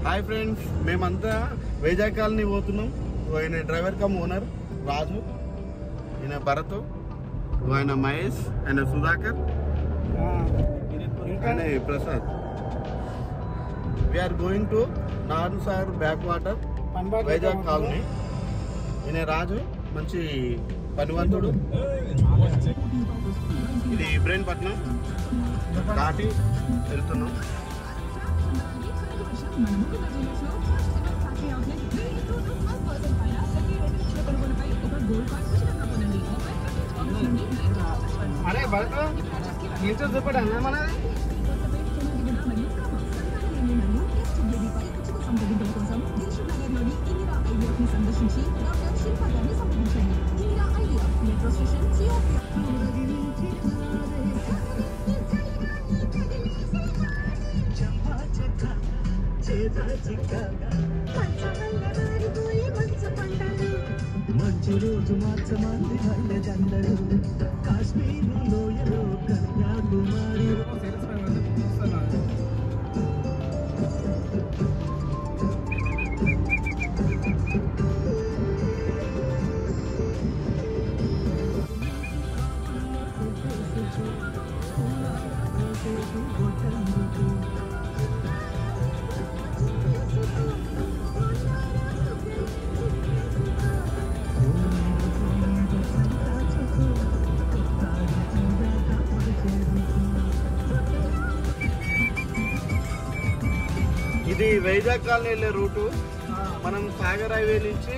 Hi friends, మేమంతా Vizag colony పోతున్నాం. ఆయన డ్రైవర్ కమ్ ఓనర్ రాజు, ఈయన భరత్, ఆయన మహేష్, ఆయన సుధాకర్, ఆయన ప్రసాద్. వీఆర్ గోయింగ్ టు నార్న్సార్ బ్యాక్ వాటర్ వైజాగ్ కాలనీ. ఈయన రాజు మంచి పనివంతుడు. ఇది ఇబ్రహీంపట్నం దాటి వెళ్తున్నాం. అరే భరత్ నీతో చూపడా మనది సందర్శించి డాక్టర్ శిల్పా గారిని సంప్రదించండి. ఇందిరా ఐడియా మెట్రో స్టేషన్ మంచి రోజు మార్చమంది మల్లె జండలు కాశ్మీరు లోయలో కన్యాకుమారి. ఇది వైజాగ్ కాలనీ వెళ్ళే రూటు. మనం సాగర్ హైవే నుంచి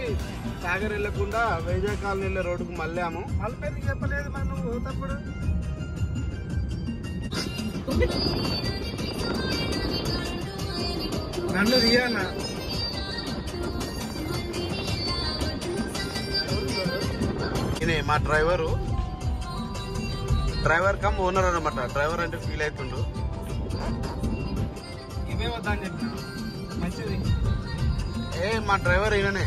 సాగర్ వెళ్ళకుండా వైజాగ్ కాలనీ వెళ్ళే రోడ్డుకు మళ్ళాము. మళ్ళీ చెప్పలేదు మరి నువ్వు పోతప్పుడు. నన్ను దిగానా ఈయన మా డ్రైవర్ కమ్ ఓనర్ అనమాట. డ్రైవర్ అంటే ఫీల్ అవుతుండు. ఇవే వద్దా అని చెప్పిన మంచిది. మా డ్రైవర్ ఈయననే.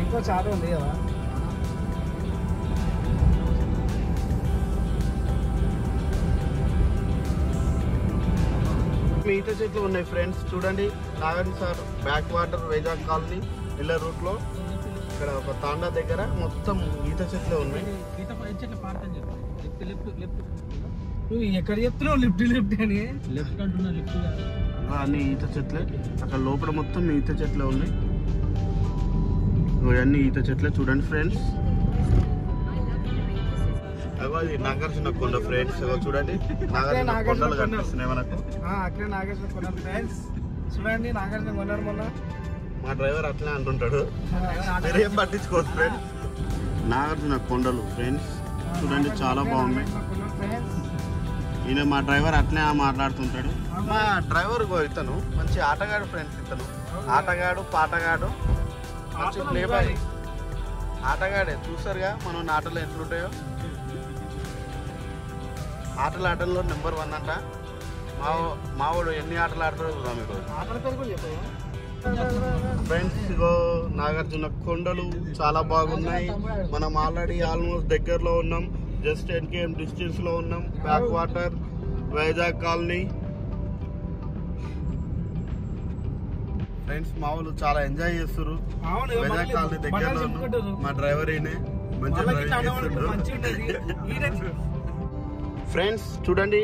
ఇంకో చాలా ఉంది కదా. ఈత చెట్లు ఉన్నాయి ఫ్రెండ్స్, చూడండి. నాగన్సార్ బ్యాక్ వాటర్ వైజాగ్ కాలనీ వెళ్ళే రూట్ లో ఇక్కడ ఒక తాండా దగ్గర మొత్తం ఈత చెట్లే ఉన్నాయి. నువ్వు ఎక్కడ చెప్తున్నావు లిఫ్ట్ లిఫ్ట్ అని? లెఫ్ట్ అంటున్నా, లిఫ్ట్ అన్ని ఈత చెట్లే. అక్కడ లోపల మొత్తం ఈత చెట్లే ఉన్నాయి. ఇవన్నీ ఈత చెట్లే చూడండి ఫ్రెండ్స్. అది నాగార్జున కొండ ఫ్రెండ్స్, చూడండి. నాగార్జున కొండలు కనిపిస్తున్నాయి మనకు. అక్కడే నాగార్జున కొండ ఫ్రెండ్స్ చూడండి. నాగార్జున కొన్నారు మొన్న. మా డ్రైవర్ అట్లే అంటుంటాడు, మీరేం పట్టించుకోదు ఫ్రెండ్స్. నాగార్జున కొండలు ఫ్రెండ్స్ చూడండి, చాలా బాగున్నాయి. ఈయన మా డ్రైవర్ అట్లే మాట్లాడుతుంటాడు. మా డ్రైవర్ ఇతను మంచి ఆటగాడు ఫ్రెండ్స్. ఇతను ఆటగాడు, పాటగాడు, మంచి ప్లే బాయ్. ఆటగాడే, చూసారుగా మనం ఆటలు ఎట్లుంటాయో. ఆటలో నెంబర్ 1 అంట. మావాడు ఎన్ని ఆటలు ఆడతాడో చూద్దాం ఈరోజు. ఫ్రెండ్స్ ఇగో నాగార్జున కొండలు చాలా బాగున్నాయి. మనం ఆల్రెడీ ఆల్మోస్ట్ దగ్గరలో ఉన్నాం. జస్ట్ 10 km డిస్టెన్స్ లో ఉన్నాం. Back water Vizag colony. Friends మా వాళ్ళు చాలా ఎంజాయ్ చేస్తారు వైజాగ్ కాలనీ దగ్గరలో ఉన్నాం. మా డ్రైవర్ ఈయనే మంచిగా డ్రైవింగ్ చేస్తుండ్రు. ఫ్రెండ్స్ చూడండి,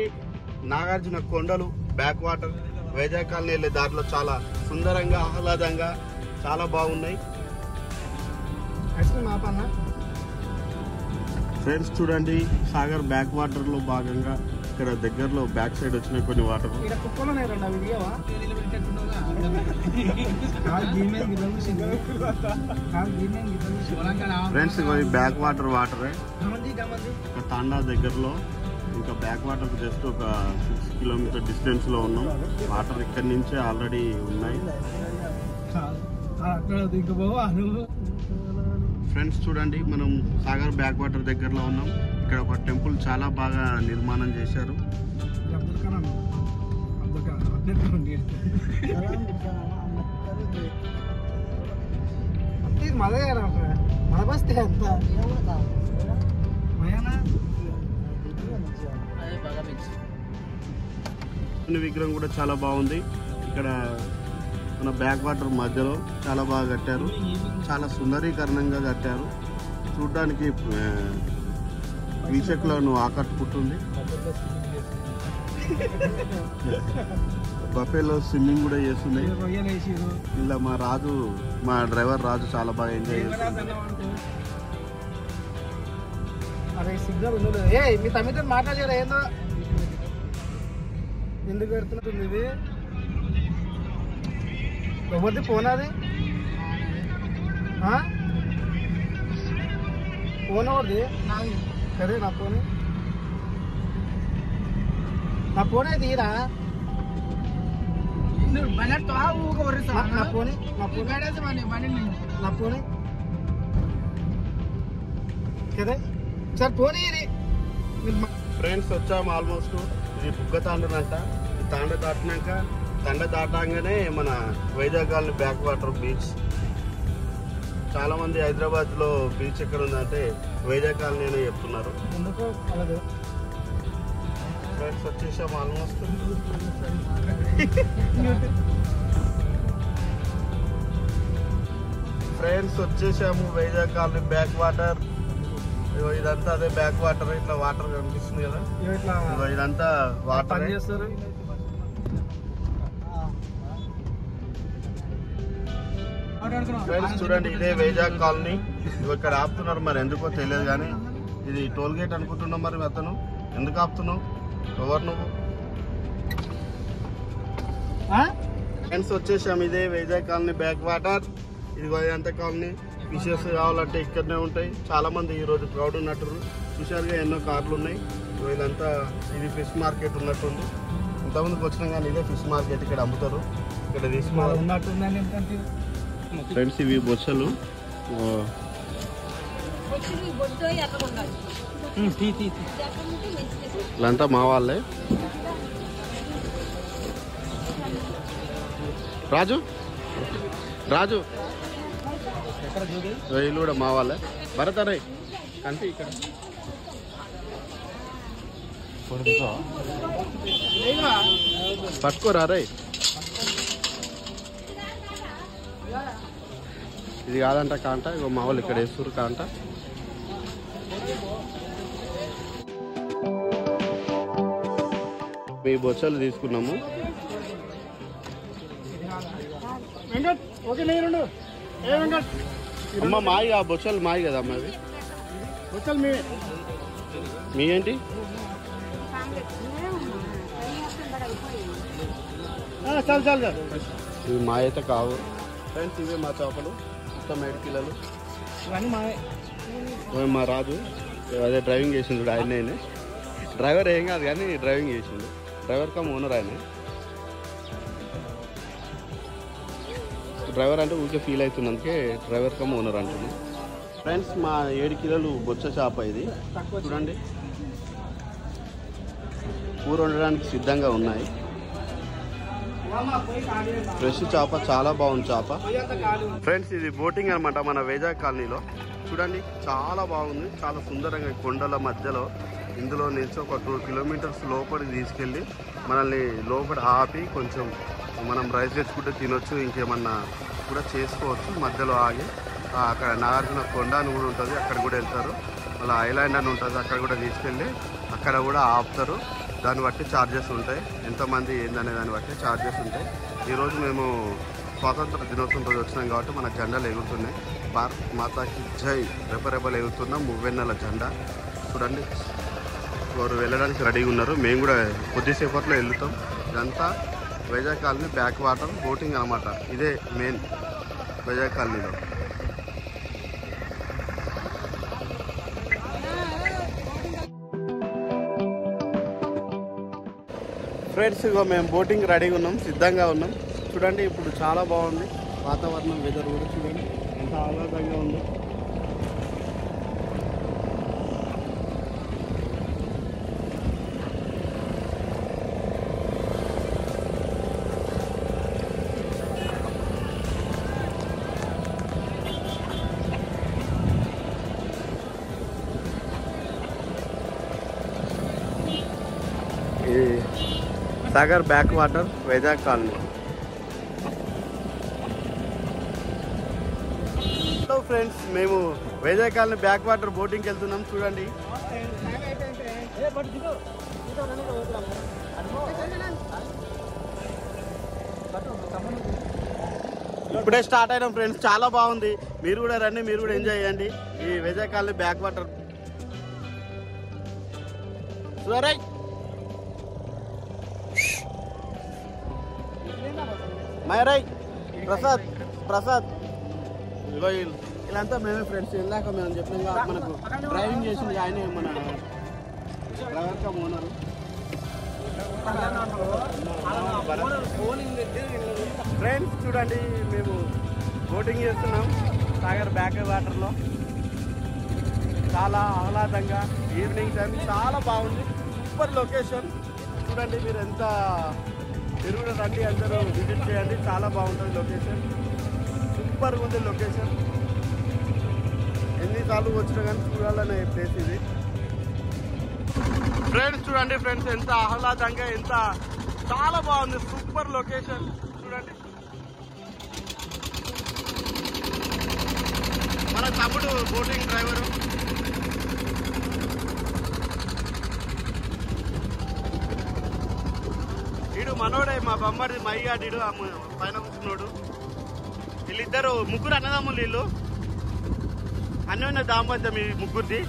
నాగార్జున కొండలు బ్యాక్ వాటర్ వైజాగ్ కాలనీ వెళ్ళే దారిలో చాలా సుందరంగా, ఆహ్లాదంగా చాలా బాగున్నాయి. ఫ్రెండ్స్ చూడండి, సాగర్ బ్యాక్ వాటర్ లో భాగంగా ఇక్కడ దగ్గరలో బ్యాక్ సైడ్ వచ్చిన కొన్ని వాటర్. ఫ్రెండ్స్ బ్యాక్ వాటర్ వాటరే ఒక తాండా దగ్గరలో. ఇంకా బ్యాక్ వాటర్ జస్ట్ ఒక 6 km డిస్టెన్స్ లో ఉన్నాం. వాటర్ ఇక్కడి నుంచే ఆల్రెడీ ఉన్నాయి. ఫ్రెండ్స్ చూడండి, మనం సాగర్ బ్యాక్ వాటర్ దగ్గరలో ఉన్నాం. ఇక్కడ ఒక టెంపుల్ చాలా బాగా నిర్మాణం చేశారు. విగ్రహం కూడా చాలా బాగుంది. ఇక్కడ మన బ్యాక్ వాటర్ మధ్యలో చాలా బాగా కట్టారు, చాలా సుందరీకరణంగా కట్టారు. చూడ్డానికి వీక్షకులను ఆకట్టుకుంటుంది. బఫేలో స్విమ్మింగ్ కూడా చేస్తున్నాయి. ఇలా మా డ్రైవర్ రాజు చాలా బాగా ఎంజాయ్ చేస్తుంది. మీ తమ్మితో మాట్లాడారా ఏందో ఎందుకు పెడుతున్నది ఇది ఎవరిది ఫోన్ అది ఫోన్ ఎవరిది సరే నా ఫోన్ అయితే తీరా నా ఫోన్ కదా సార్ ఫోన్ ఇది. ఫ్రెండ్స్ వచ్చాము ఆల్మోస్ట్. ఇది బుగ్గ తాండనంట. ఈ తండ దాటాగానే మన వైజాగ్ బ్యాక్ వాటర్ బీచ్. చాలా మంది హైదరాబాద్ లో బీచ్ ఎక్కడ ఉందంటే వైజాగ్ కాలనీ అని చెప్తున్నారు. ఫ్రెండ్స్ వచ్చేసాము ఆల్మోస్ట్. ఫ్రెండ్స్ వచ్చేసాము వైజాగ్ కాలనీ బ్యాక్ వాటర్. ఇదంతా అదే బ్యాక్ వాటర్. ఇట్లా వాటర్ కనిపిస్తుంది కదా, ఇదంతా వాటర్ చేస్తారు. ఫ్రెండ్స్ చూడండి, ఇదే వైజాగ్ కాలనీ. ఇక్కడ ఆపుతున్నారు, మరి ఎందుకో తెలియదు కానీ ఇది టోల్ గేట్ అనుకుంటున్నాం. మరి అతను ఎందుకు ఆపుతున్నావు? ఎవరు నువ్వు? ఫ్రెండ్స్ వచ్చేసాము, ఇదే వైజాగ్ కాలనీ బ్యాక్ వాటర్. ఇది ఇదంతా కాలనీ. ఫిషెస్ కావాలంటే ఇక్కడనే ఉంటాయి. చాలా మంది ఈ రోజు క్రౌడ్ ఉన్నట్టు చూశారుగా, ఎన్నో కార్లు ఉన్నాయి. ఇదంతా ఇది ఫిష్ మార్కెట్ ఉన్నట్టుంది. ఇంతమందికి వచ్చినాం కానీ ఇదే ఫిష్ మార్కెట్. ఇక్కడ అమ్ముతారు, ఇక్కడ తీసుకున్నారు. ఫ్రెండ్స్ ఇవి బొచ్చలు. ఇదంతా మా వాళ్ళే. రాజు వీళ్ళు కూడా మా వాళ్ళే. భరతరే కంటి ఇక్కడ పట్టుకోరా రే. ఇది కాదంట కాంట. ఇగో మా వాళ్ళు ఇక్కడ వేస్తారు కాంట. మీ బొచ్చలు తీసుకున్నాము. అమ్మ మాయి, ఆ బొచ్చలు మాయి కదా అమ్మ. అవి బొచ్చలు మీ ఏంటి? చాలు ఇవి మా అయితే కావు ఫ్రెండ్స్. ఇవే మా చేపలు, మొత్తం 7 కిలోలు. మా రాజు అదే డ్రైవింగ్ చేసిండు. ఆయనే డ్రైవర్ ఏం కాదు కానీ డ్రైవింగ్ చేసిండు. డ్రైవర్ కమ్ ఓనర్ ఆయన. డ్రైవర్ అంటే ఊరికే ఫీల్ అవుతున్నందుకే డ్రైవర్ కమ్ ఓనర్ అంటున్నాను. ఫ్రెండ్స్ మా 7 కిలోలు బొచ్చ చేప ఇది. చూడండి, కూర వండడానికి సిద్ధంగా ఉన్నాయి. ఫ్రెష్ చేప, చాలా బాగుంది చేప. ఫ్రెండ్స్ ఇది బోటింగ్ అనమాట మన వైజాగ్ కాలనీలో. చూడండి చాలా బాగుంది, చాలా సుందరంగా కొండల మధ్యలో. ఇందులో నుంచి ఒక 2 కిలోమీటర్స్ లోపలికి తీసుకెళ్ళి మనల్ని లోపల ఆపి కొంచెం మనం రైస్ తెచ్చుకుంటే తినొచ్చు, ఇంకేమన్నా కూడా చేసుకోవచ్చు. మధ్యలో ఆగి అక్కడ నాగార్జున కొండ అని కూడా ఉంటుంది, అక్కడ కూడా వెళ్తారు. మళ్ళీ ఐలాండ్ అని ఉంటుంది, అక్కడ కూడా తీసుకెళ్ళి అక్కడ కూడా ఆపుతారు. దాన్ని బట్టి ఛార్జెస్ ఉంటాయి, ఎంతమంది ఏందనే దాన్ని బట్టి ఛార్జెస్ ఉంటాయి. ఈరోజు మేము స్వాతంత్ర దినోత్సవం రోజు వచ్చినాం కాబట్టి మన జెండాలు ఎగురుతున్నాయి. భారత్ మాతాకి జై రెపరెపలు ఎగురుతున్నాం, మువ్వెన్నెల జెండా. చూడండి, వారు వెళ్ళడానికి రెడీగా ఉన్నారు. మేము కూడా కొద్దిసేపట్లో వెళ్తాం. ఇదంతా Vizag colony back water boating అనమాట. ఇదే మెయిన్ వైజాగ్ కాలనీలో. ఫ్రెండ్స్ ఇగో మేము బోటింగ్ రెడీగా ఉన్నాం, సిద్ధంగా ఉన్నాం. చూడండి ఇప్పుడు చాలా బాగుంది వాతావరణం, వెదర్ కూడా చూడండి ఎంత ఆహ్లాదంగా ఉంది. Sagar back water Vizag colony. Hello friends, మేము వైజాగ్ కాలనీ బ్యాక్ వాటర్ బోటింగ్కి వెళ్తున్నాం. చూడండి ఇప్పుడే స్టార్ట్ అయినాం ఫ్రెండ్స్. చాలా బాగుంది. మీరు కూడా రండి, మీరు కూడా ఎంజాయ్ చేయండి ఈ వైజాగ్ కాలనీ బ్యాక్ వాటర్. మయరై ప్రసాద్ ప్రసాద్ ఇగో వీళ్ళంతా మేమే ఫ్రెండ్స్. వెళ్ళాక మేము చెప్పినాక మనకు డ్రైవింగ్ చేసింది ఆయనే, మన డ్రైవర్ కమ్ ఓనరు. ఫ్రెండ్స్ చూడండి, మేము బోటింగ్ చేస్తున్నాం సాగర్ బ్యాక్ వాటర్లో. చాలా ఆహ్లాదంగా ఈవినింగ్ టైం చాలా బాగుంది. Super location. చూడండి మీరు కూడా రండి, అందరూ విజిట్ చేయండి. చాలా బాగుంటుంది లొకేషన్. సూపర్గా ఉంది లొకేషన్. ఎన్నిసార్లు వచ్చినా కానీ చూడాలనే ప్లేస్ ఇది. ఫ్రెండ్స్ చూడండి ఫ్రెండ్స్, ఎంత ఆహ్లాదంగా, ఎంత చాలా బాగుంది. సూపర్ లొకేషన్ చూడండి. మన తమ్ముడు బోటింగ్ డ్రైవరు. వీడు మనోడే, మా బొమ్మడి మైగాడు పైన కూర్చున్నాడు. వీళ్ళిద్దరు ముగ్గురు అన్నదమ్ములు. వీళ్ళు అన్యోన్య దాంపత్యం ఈ ముగ్గురిది.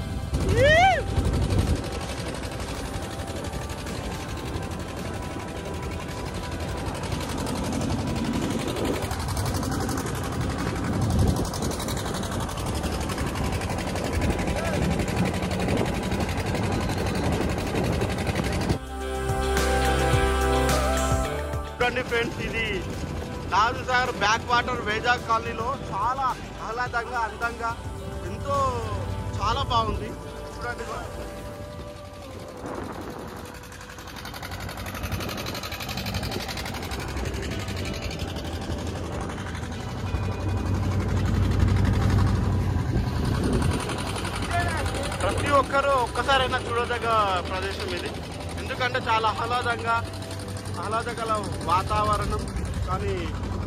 చూడండి ఫ్రెండ్స్, ఇది నాగసాగర్ బ్యాక్ వాటర్ వైజాగ్ కాలనీలో చాలా ఆహ్లాదంగా, అందంగా, ఎంతో చాలా బాగుంది. చూడండి ప్రతి ఒక్కరూ ఒక్కసారైనా చూడదగ్గ ప్రదేశం ఇది. ఎందుకంటే చాలా ఆహ్లాదకర వాతావరణం, కానీ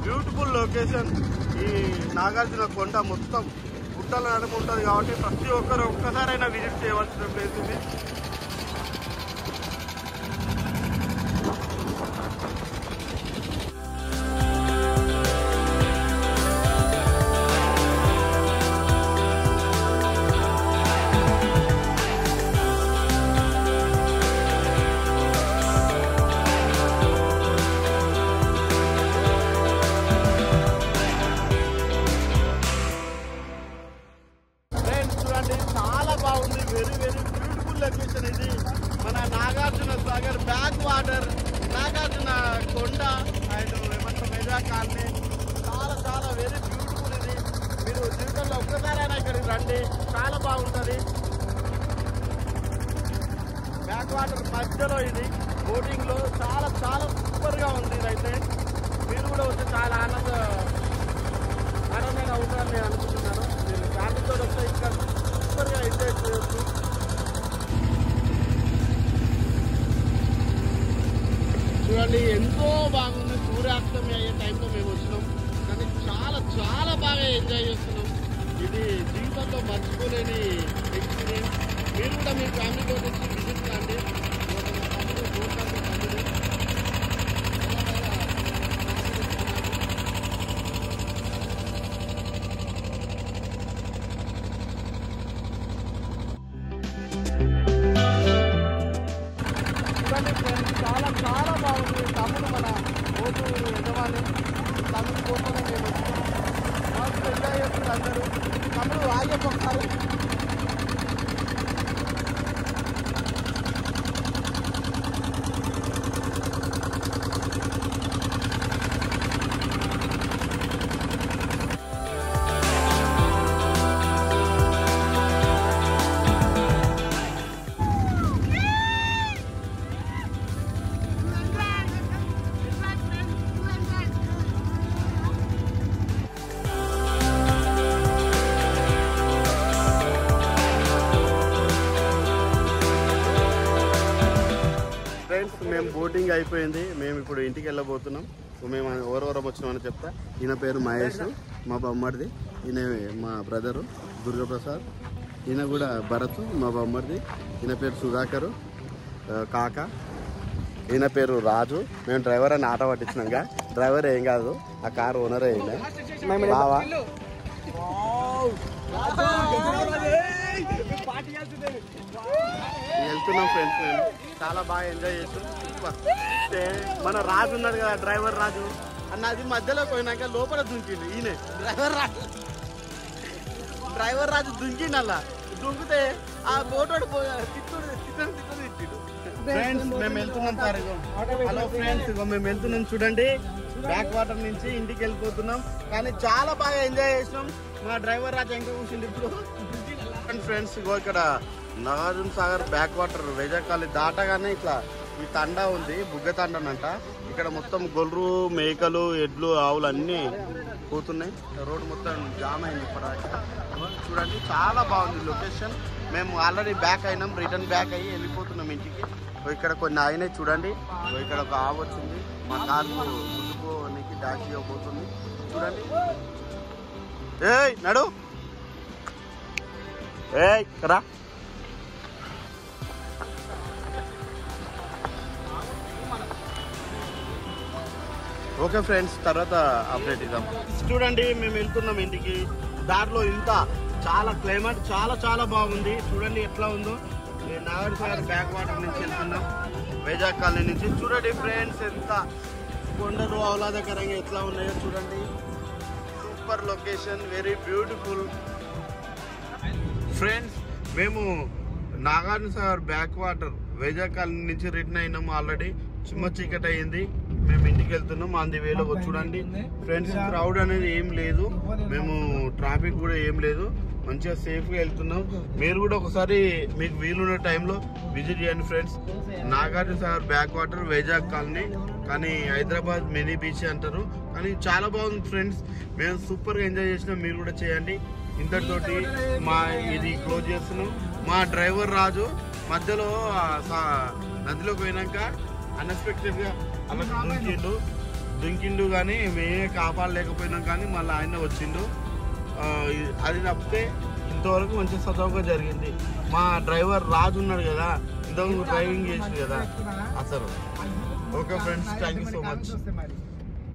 బ్యూటిఫుల్ లొకేషన్. ఈ నాగార్జున కొండ మొత్తం గుట్టల నడుము ఉంటుంది కాబట్టి ప్రతి ఒక్కరు ఒక్కసారైనా విజిట్ చేయవలసిన ప్లేస్ ఇది. చాలా బాగుంది. వెరీ వెరీ బ్యూటిఫుల్ లొకేషన్ ఇది. మన నాగార్జున సాగర్ బ్యాక్ వాటర్, నాగార్జున కొండ అండ్ ఏమంటారు వైజాగ్ కాలనీ. చాలా వెరీ బ్యూటిఫుల్ ఇది. మీరు జీవితంలో ఒక్కసారైనా ఇక్కడికి రండి, చాలా బాగుంటుంది. బ్యాక్ వాటర్ మధ్యలో ఇది బోటింగ్లో చాలా సూపర్గా ఉంది. ఇదైతే మీరు కూడా వచ్చి చాలా ఆనందంగా అవుతారని నేను అనుకుంటున్నాను. మీరు ఫ్యామిలీతో వస్తే ఇంకా సూపర్గా ఎంజాయ్ చేయొచ్చు. చూడండి ఎంతో బాగుంది. సూర్యాస్తమయం అయ్యే టైంలో మేము వచ్చినాం, కానీ చాలా బాగా ఎంజాయ్ చేస్తున్నాం. ఇది జీవితంలో మర్చిపోలేని ఎక్స్పీరియన్స్. మీరు కూడా మీ ఫ్యామిలీతో వచ్చి విజిట్ కండి. చాలా బాగుంది. తమ్ముడు మన బోటు యజమాని, తమ్ముడు బోట్లో మేము మస్తు ఎంజాయ్ చేస్తున్నారు అందరూ. తమ్ముడు ఆగేసి ఒకసారి. మేము బోటింగ్ అయిపోయింది, మేము ఇప్పుడు ఇంటికి వెళ్ళబోతున్నాం. మేము ఎవరెవరం వచ్చినామని చెప్తా. ఈయన పేరు మహేష్, మా బొమ్మడిది. ఈయన మా బ్రదరు దుర్గాప్రసాద్. ఈయన కూడా భరత్, మా బొమ్మడిది. ఈయన పేరు సుధాకరు కాక. ఈయన పేరు రాజు. మేము డ్రైవర్ అని ఆట పట్టించినాక డ్రైవర్ ఏం కాదు, ఆ కారు ఓనరే అయినా బావా. వెళ్తున్నాం ఫ్రెండ్స్, మేము చాలా బాగా ఎంజాయ్ చేస్తాం. మన రాజు ఉన్నాడు కదా, డ్రైవర్ రాజు అన్నది మధ్యలో పోయినాక లోపల దుంకిండు ఈయన డ్రైవర్ రాజు దుంకిండు. అలా దుంకితే ఆ బోటోడు తిట్టిండు. ఫ్రెండ్స్ మేము వెళ్తున్నాం సార్. హలో ఫ్రెండ్స్, మేము వెళ్తున్నాం చూడండి. బ్యాక్ వాటర్ నుంచి ఇంటికి వెళ్ళిపోతున్నాం, కానీ చాలా బాగా ఎంజాయ్ చేసినాం. మా డ్రైవర్ రాజు ఇంకా కూర్చుండి ఇప్పుడు. ఫ్రెండ్స్ ఇగో ఇక్కడ Nagarjuna Sagar back water Vizag colony దాటగానే ఇట్లా ఈ తండా ఉంది, బుగ్గ తండనంట. ఇక్కడ మొత్తం గొర్రెలు, మేకలు, ఎడ్లు, ఆవులు అన్నీ పోతున్నాయి. రోడ్డు మొత్తం జామ్ అయింది ఇప్పటిదాకా. చూడండి చాలా బాగుంది లొకేషన్. మేము ఆల్రెడీ బ్యాక్ అయినాం, రిటర్న్ బ్యాక్ అయ్యి వెళ్ళిపోతున్నాం ఇంటికి. ఇక్కడ కొన్ని అయినాయి చూడండి. ఇక్కడ ఒక ఆవు వచ్చింది, మా కారు ముందుకోనికి డాష్ ఇవ్వబోతుంది చూడండి. ఏయ్ నడు, ఏయ్ రా. ఓకే ఫ్రెండ్స్, తర్వాత అప్డేట్ ఇద్దాం. చూడండి మేము వెళ్తున్నాం ఇంటికి. దారిలో ఇంత చాలా క్లైమేట్ చాలా చాలా బాగుంది. చూడండి ఎట్లా ఉందో. నాగార్జున సాగర్ బ్యాక్ వాటర్ నుంచి వెళ్తున్నాం, వైజాగ్ కాలనీ నుంచి. చూడండి ఫ్రెండ్స్ ఎంత కొండలు ఆహ్లాదకరంగా ఎట్లా ఉన్నాయో చూడండి. Super location, very beautiful. Friends మేము Nagarjuna Sagar back water Vizag colony నుంచి రిటర్న్ అయినాము. ఆల్రెడీ చిమ్మ చీకటి అయ్యింది, మేము ఇంటికి వెళ్తున్నాం. అంది వేలో చూడండి ఫ్రెండ్స్, క్రౌడ్ అనేది ఏం లేదు, మేము ట్రాఫిక్ కూడా ఏం లేదు, మంచిగా సేఫ్గా వెళ్తున్నాం. మీరు కూడా ఒకసారి మీకు వీలున్న టైంలో విజిట్ చేయండి friends. Nagarjuna Sagar back water Vizag colony, కానీ హైదరాబాద్ మినీ బీచ్ అంటారు, కానీ చాలా బాగుంది ఫ్రెండ్స్. మేము సూపర్గా ఎంజాయ్ చేసినాం, మీరు కూడా చేయండి. ఇంతటితోటి మా ఇది క్లోజ్ చేస్తున్నాం. మా డ్రైవర్ రాజు మధ్యలో నదిలోకి పోయినాక అన్ఎక్స్పెక్టెడ్గా అలా దుంకిండు, కానీ మేమే కాపాడలేకపోయినాం, కానీ మళ్ళీ ఆయన వచ్చిండు. అది తప్పితే ఇంతవరకు మంచి సజావుగా జరిగింది. మా డ్రైవర్ రాజు ఉన్నాడు కదా, ఇంతవరకు డ్రైవింగ్ చేసింది కదా అసలు. Okay friends, thank you so much.